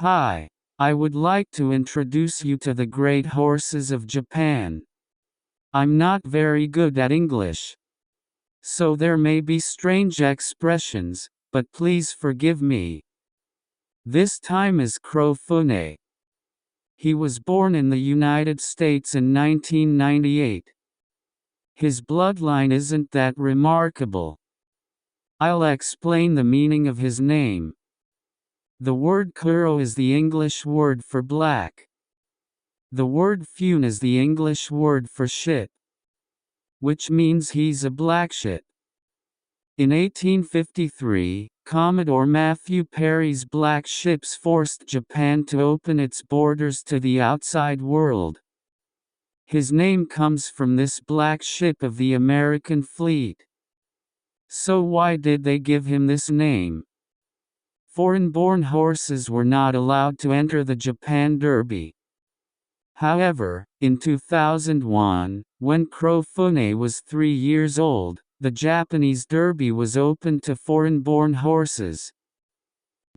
Hi, I would like to introduce you to the great horses of Japan. I'm not very good at English, so there may be strange expressions, but please forgive me. This time is Kurofune. He was born in the United States in 1998. His bloodline isn't that remarkable. I'll explain the meaning of his name. The word kuro is the English word for black. The word fune is the English word for shit, which means he's a black shit. In 1853, Commodore Matthew Perry's black ships forced Japan to open its borders to the outside world. His name comes from this black ship of the American fleet. So why did they give him this name? Foreign-born horses were not allowed to enter the Japan Derby. However, in 2001, when Kurofune was 3 years old, the Japanese Derby was opened to foreign-born horses.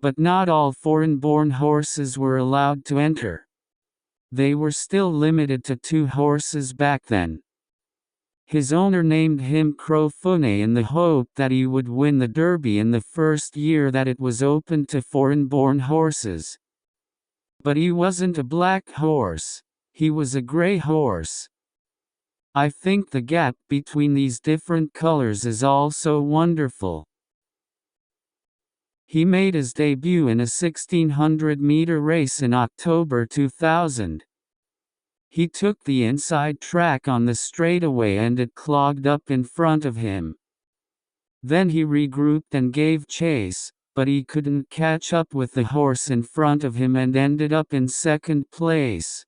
But not all foreign-born horses were allowed to enter. They were still limited to 2 horses back then. His owner named him Kurofune in the hope that he would win the Derby in the first year that it was opened to foreign-born horses. But he wasn't a black horse, he was a gray horse. I think the gap between these different colors is also wonderful. He made his debut in a 1600-meter race in October 2000. He took the inside track on the straightaway and it clogged up in front of him. Then he regrouped and gave chase, but he couldn't catch up with the horse in front of him and ended up in second place.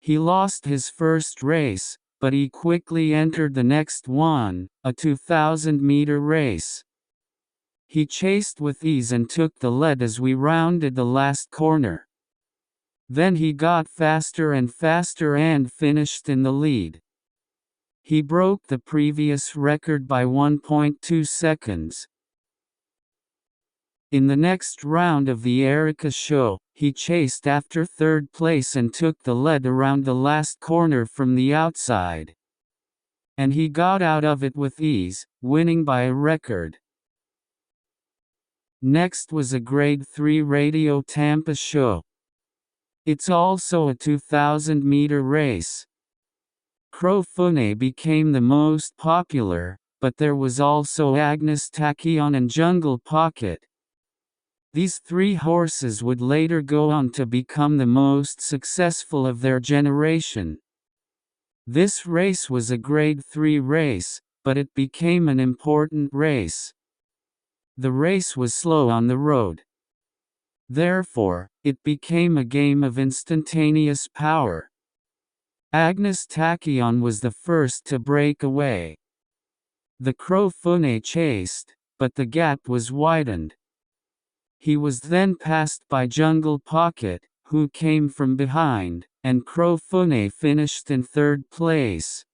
He lost his first race, but he quickly entered the next one, a 2,000-meter race. He chased with ease and took the lead as we rounded the last corner. Then he got faster and faster and finished in the lead. He broke the previous record by 1.2 seconds. In the next round of the Erica show, he chased after third place and took the lead around the last corner from the outside. And he got out of it with ease, winning by a record. Next was a Grade 3 Radio Tampa show. It's also a 2,000-meter race. Kurofune became the most popular, but there was also Agnes Tachyon and Jungle Pocket. These 3 horses would later go on to become the most successful of their generation. This race was a Grade 3 race, but it became an important race. The race was slow on the road. Therefore, it became a game of instantaneous power. Agnes Tachyon was the first to break away. The Kurofune chased, but the gap was widened. He was then passed by Jungle Pocket, who came from behind, and Kurofune finished in third place.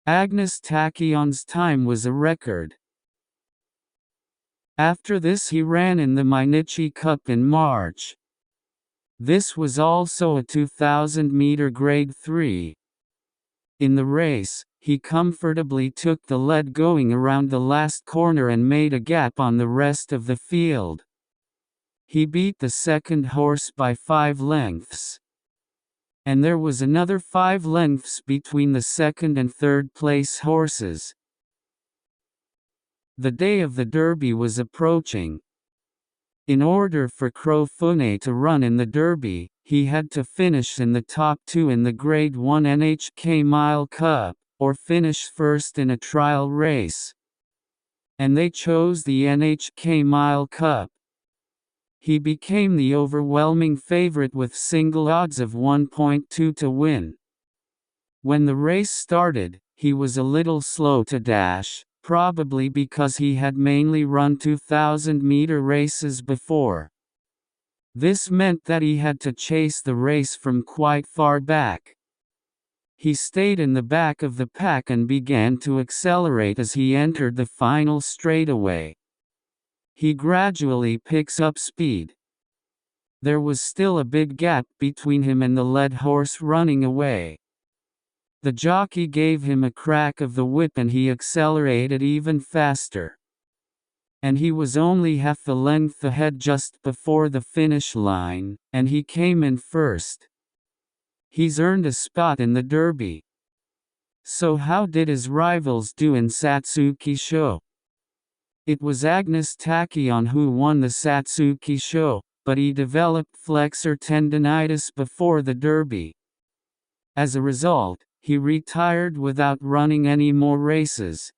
Agnes Tachyon's time was a record. After this he ran in the NHK Cup in March. This was also a 2,000-meter Grade 3. In the race, he comfortably took the lead going around the last corner and made a gap on the rest of the field. He beat the second horse by 5 lengths. And there was another 5 lengths between the second and third place horses. The day of the Derby was approaching. In order for Kurofune to run in the Derby, he had to finish in the top 2 in the Grade 1 NHK Mile Cup, or finish first in a trial race. And they chose the NHK Mile Cup. He became the overwhelming favorite with single odds of 1.2 to win. When the race started, he was a little slow to dash, probably because he had mainly run 2,000-meter races before. This meant that he had to chase the race from quite far back. He stayed in the back of the pack and began to accelerate as he entered the final straightaway. He gradually picks up speed. There was still a big gap between him and the led horse running away. The jockey gave him a crack of the whip and he accelerated even faster. And he was only half a length ahead just before the finish line, and he came in first. He's earned a spot in the Derby. So how did his rivals do in Satsuki Show? It was Agnes Tachyon who won the Satsuki Show, but he developed flexor tendinitis before the Derby. As a result, he retired without running any more races.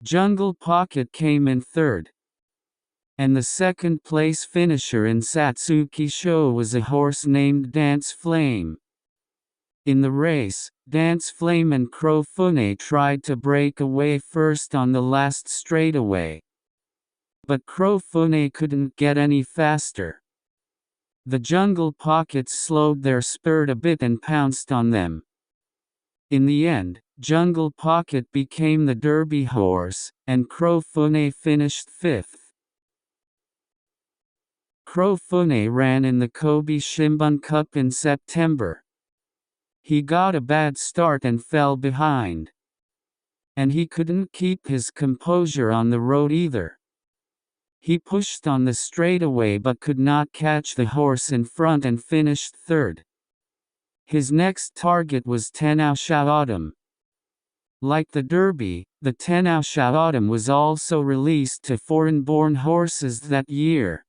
Jungle Pocket came in third. And the second-place finisher in Satsuki Show was a horse named Dance Flame. In the race, Dance Flame and Kurofune tried to break away first on the last straightaway. But Kurofune couldn't get any faster. The Jungle Pockets slowed their spurt a bit and pounced on them. In the end, Jungle Pocket became the Derby horse, and Kurofune finished fifth. Kurofune ran in the Kobe Shimbun Cup in September. He got a bad start and fell behind. And he couldn't keep his composure on the road either. He pushed on the straightaway but could not catch the horse in front and finished third. His next target was Tenoucha Autumn. Like the Derby, the Tenoucha Autumn was also released to foreign-born horses that year.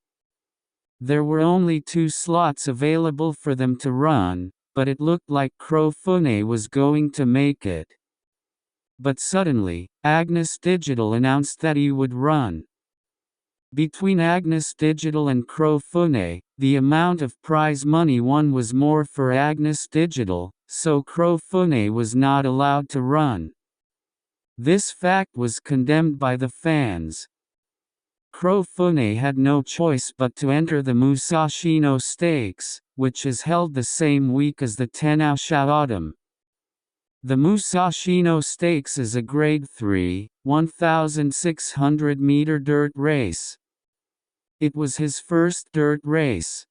There were only 2 slots available for them to run, but it looked like Kurofune was going to make it. But suddenly, Agnes Digital announced that he would run. Between Agnes Digital and Kurofune, the amount of prize money won was more for Agnes Digital, so Kurofune was not allowed to run. This fact was condemned by the fans. Kurofune had no choice but to enter the Musashino Stakes, which is held the same week as the Tenoucha Autumn. The Musashino Stakes is a Grade 3, 1,600-meter dirt race. It was his first dirt race.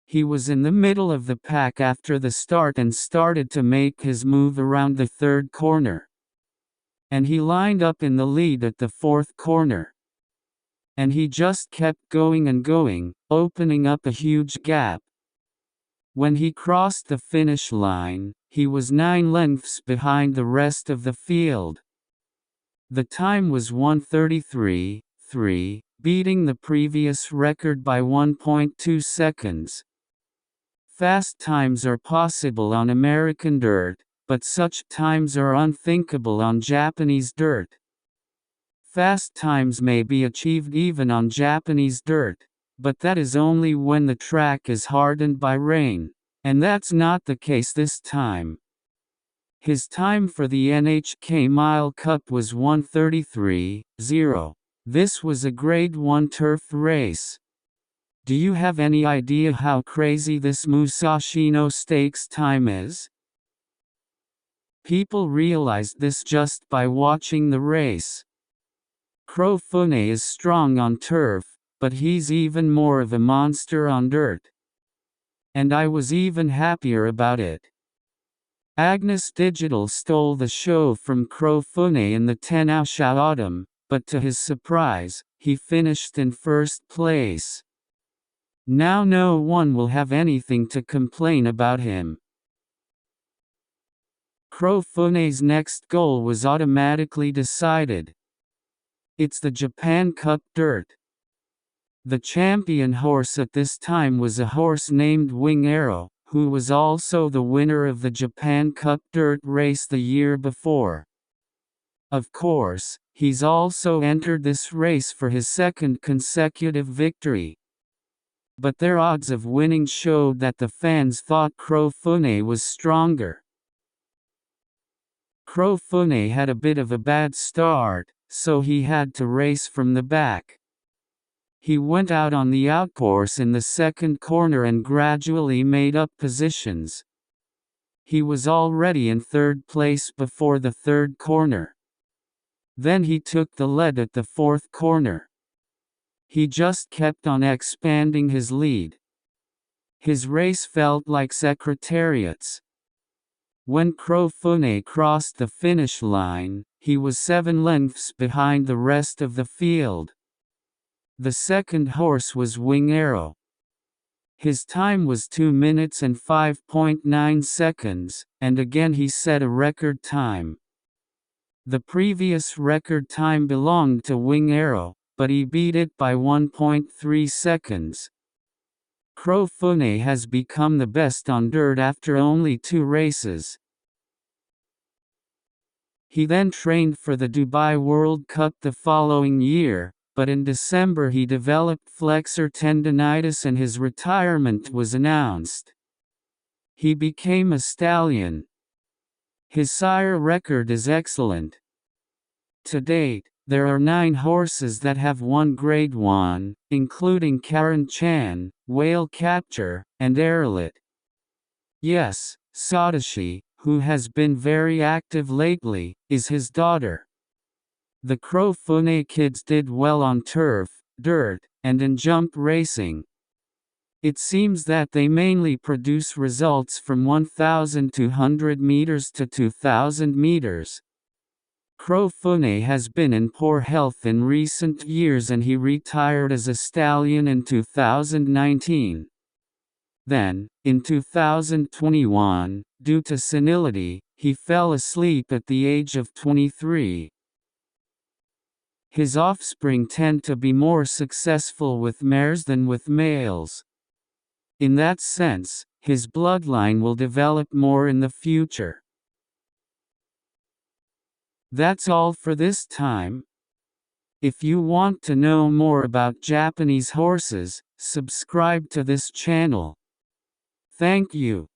He was in the middle of the pack after the start and started to make his move around the third corner. And he lined up in the lead at the fourth corner. And he just kept going and going, opening up a huge gap. When he crossed the finish line, he was 9 lengths behind the rest of the field. The time was 1:33.3, beating the previous record by 1.2 seconds. Fast times are possible on American dirt, but such times are unthinkable on Japanese dirt. Fast times may be achieved even on Japanese dirt, but that is only when the track is hardened by rain, and that's not the case this time. His time for the NHK Mile Cup was 1:33.0. This was a Grade 1 turf race. Do you have any idea how crazy this Musashino Stakes time is? People realized this just by watching the race. Kurofune is strong on turf, but he's even more of a monster on dirt. And I was even happier about it. Agnes Digital stole the show from Kurofune in the Tenoucha Autumn, but to his surprise, he finished in first place. Now no one will have anything to complain about him. Kurofune's next goal was automatically decided. It's the Japan Cup Dirt. The champion horse at this time was a horse named Wing Arrow, who was also the winner of the Japan Cup Dirt race the year before. Of course, he's also entered this race for his second consecutive victory. But their odds of winning showed that the fans thought Kurofune was stronger. Kurofune had a bit of a bad start, so he had to race from the back. He went out on the outcourse in the second corner and gradually made up positions. He was already in third place before the third corner. Then he took the lead at the fourth corner. He just kept on expanding his lead, His race felt like secretariats. When Kurofune crossed the finish line, he was 7 lengths behind the rest of the field. The second horse was Wing Arrow. His time was 2 minutes and 5.9 seconds, and again he set a record time. The previous record time belonged to Wing Arrow, but he beat it by 1.3 seconds. Kurofune has become the best on dirt after only 2 races. He then trained for the Dubai World Cup the following year, but in December he developed flexor tendinitis and his retirement was announced. He became a stallion. His sire record is excellent. To date, there are 9 horses that have won Grade 1, including Karen Chan, Whale Catcher, and Airlet. Yes, Satoshi, who has been very active lately, is his daughter. The Kurofune kids did well on turf, dirt, and in jump racing. It seems that they mainly produce results from 1,200 meters to 2,000 meters. Kurofune has been in poor health in recent years and he retired as a stallion in 2019. Then, in 2021, due to senility, he fell asleep at the age of 23. His offspring tend to be more successful with mares than with males. In that sense, his bloodline will develop more in the future. That's all for this time. If you want to know more about Japanese horses, subscribe to this channel. Thank you.